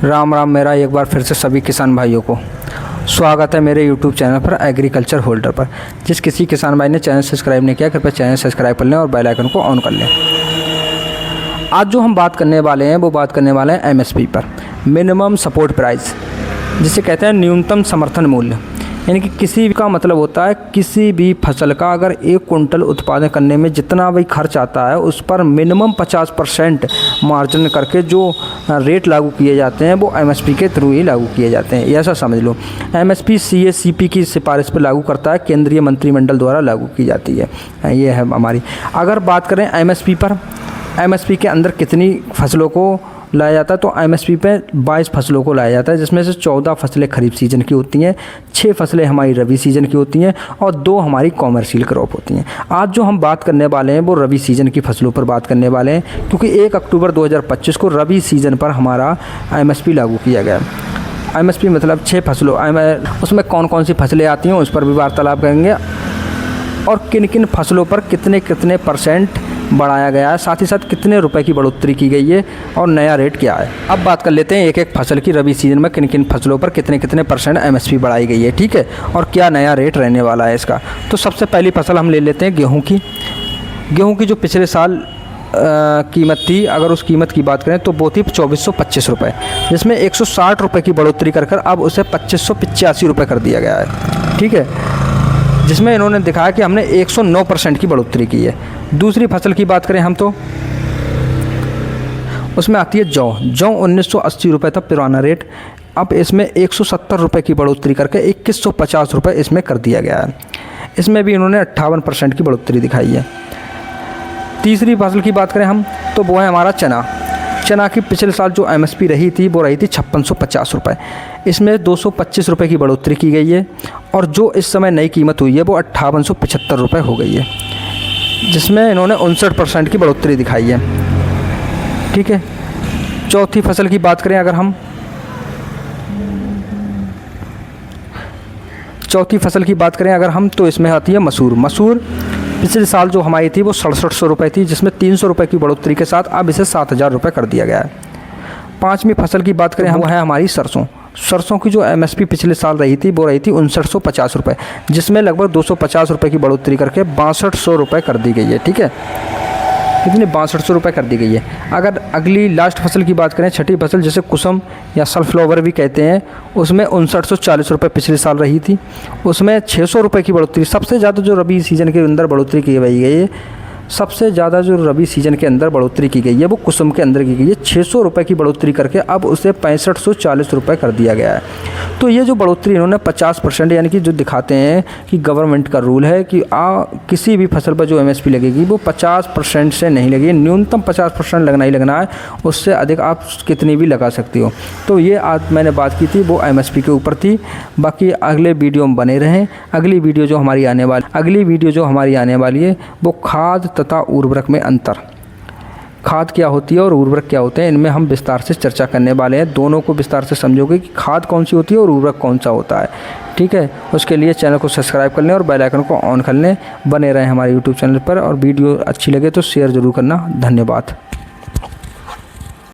राम राम। मेरा एक बार फिर से सभी किसान भाइयों को स्वागत है मेरे YouTube चैनल पर एग्रीकल्चर होल्डर पर। जिस किसी किसान भाई ने चैनल सब्सक्राइब नहीं किया, कृपया चैनल सब्सक्राइब कर लें और बेल आइकन को ऑन कर लें। आज जो हम बात करने वाले हैं वो बात करने वाले हैं MSP पर, मिनिमम सपोर्ट प्राइस, जिसे कहते हैं न्यूनतम समर्थन मूल्य। यानी कि किसी का मतलब होता है किसी भी फसल का अगर 1 कुंटल उत्पादन करने में जितना भी खर्च आता है उस पर मिनिमम 50% मार्जिन करके जो रेट लागू किए जाते हैं वो MSP के थ्रू ही लागू किए जाते हैं। ऐसा समझ लो, MSP CACP की सिफारिश पर लागू करता है, केंद्रीय मंत्रिमंडल द्वारा लागू की जाती है। ये है हमारी। अगर बात करें MSP पर, MSP के अंदर कितनी फसलों को लाया जाता है तो MSP पे 22 फसलों को लाया जाता है, जिसमें से 14 फसलें खरीफ सीजन की होती हैं, 6 फसलें हमारी रबी सीजन की होती हैं और 2 हमारी कॉमर्शियल क्रॉप होती हैं। आज जो हम बात करने वाले हैं वो रबी सीजन की फसलों पर बात करने वाले हैं, क्योंकि 1 अक्टूबर 2025 को रबी सीजन पर हमारा MSP लागू किया गया। MSP मतलब 6 फसलों, उसमें कौन कौन सी फसलें आती हैं उस पर भी वार्तालाप करेंगे और किन किन फसलों पर कितने कितने % बढ़ाया गया है, साथ ही साथ कितने रुपए की बढ़ोतरी की गई है और नया रेट क्या है। अब बात कर लेते हैं एक एक फसल की, रबी सीजन में किन किन फसलों पर कितने कितने % MSP बढ़ाई गई है, ठीक है, और क्या नया रेट रहने वाला है इसका। तो सबसे पहली फसल हम ले लेते हैं गेहूँ की। गेहूँ की जो पिछले साल कीमत थी, अगर उस कीमत की बात करें तो वो थी 2425 रुपये, जिसमें 160 रुपये की बढ़ोतरी कर अब उसे 2585 रुपये कर दिया गया है, ठीक है, जिसमें इन्होंने दिखाया कि हमने 109% की बढ़ोतरी की है। दूसरी फसल की बात करें हम तो उसमें आती है जौ। 1980 रुपये था पुराना रेट, अब इसमें 170 रुपये की बढ़ोतरी करके 2150 रुपये इसमें कर दिया गया है। इसमें भी इन्होंने 58% की बढ़ोतरी दिखाई है। तीसरी फसल की बात करें हम तो वो है हमारा चना। चना की पिछले साल जो MSP रही थी वो रही थी 5650 रुपये, इसमें 225 रुपये की बढ़ोतरी की गई है और जो इस समय नई कीमत हुई है वो 5875 रुपये हो गई है, जिसमें इन्होंने 59% की बढ़ोतरी दिखाई है, ठीक है। चौथी फसल की बात करें अगर हम, तो इसमें आती है मसूर। मसूर पिछले साल जो हमारी थी वो 6700 रुपये थी, जिसमें 300 रुपये की बढ़ोतरी के साथ अब इसे 7000 रुपये कर दिया गया है। पाँचवीं फसल की बात करें हम, वो है हमारी सरसों। सरसों की जो MSP पिछले साल रही थी वो रही थी 5950 रुपये, जिसमें लगभग 250 रुपये की बढ़ोतरी करके 6200 रुपये कर दी गई है, ठीक है, कितनी 6200 रुपये कर दी गई है। अगर अगली लास्ट फसल की बात करें, छठी फसल जिसे कुसुम या सनफ्लावर भी कहते हैं, उसमें 5940 रुपये पिछले साल रही थी, उसमें 600 रुपये की बढ़ोतरी। सबसे ज़्यादा जो रबी सीजन के अंदर बढ़ोतरी की गई है, सबसे ज़्यादा जो रबी सीजन के अंदर बढ़ोतरी की गई है वो कुसुम के अंदर की गई है। 600 रुपये की बढ़ोतरी करके अब उसे 6540 रुपये कर दिया गया है। तो ये जो बढ़ोतरी इन्होंने 50%, यानी कि जो दिखाते हैं कि गवर्नमेंट का रूल है कि किसी भी फसल पर जो MSP लगेगी वो 50% से नहीं लगेगी, न्यूनतम 50% लगना ही लगना है, उससे अधिक आप कितनी भी लगा सकती हो। तो ये आज मैंने बात की थी वो MSP के ऊपर थी। बाकी अगले वीडियो में बने रहें। अगली वीडियो जो हमारी आने वाली है वो खाद तथा उर्वरक में अंतर, खाद क्या होती है और उर्वरक क्या होते हैं, इनमें हम विस्तार से चर्चा करने वाले हैं। दोनों को विस्तार से समझोगे कि खाद कौन सी होती है और उर्वरक कौन सा होता है, ठीक है। उसके लिए चैनल को सब्सक्राइब कर लें और बेल आइकन को ऑन कर लें। बने रहें हमारे YouTube चैनल पर और वीडियो अच्छी लगे तो शेयर ज़रूर करना। धन्यवाद।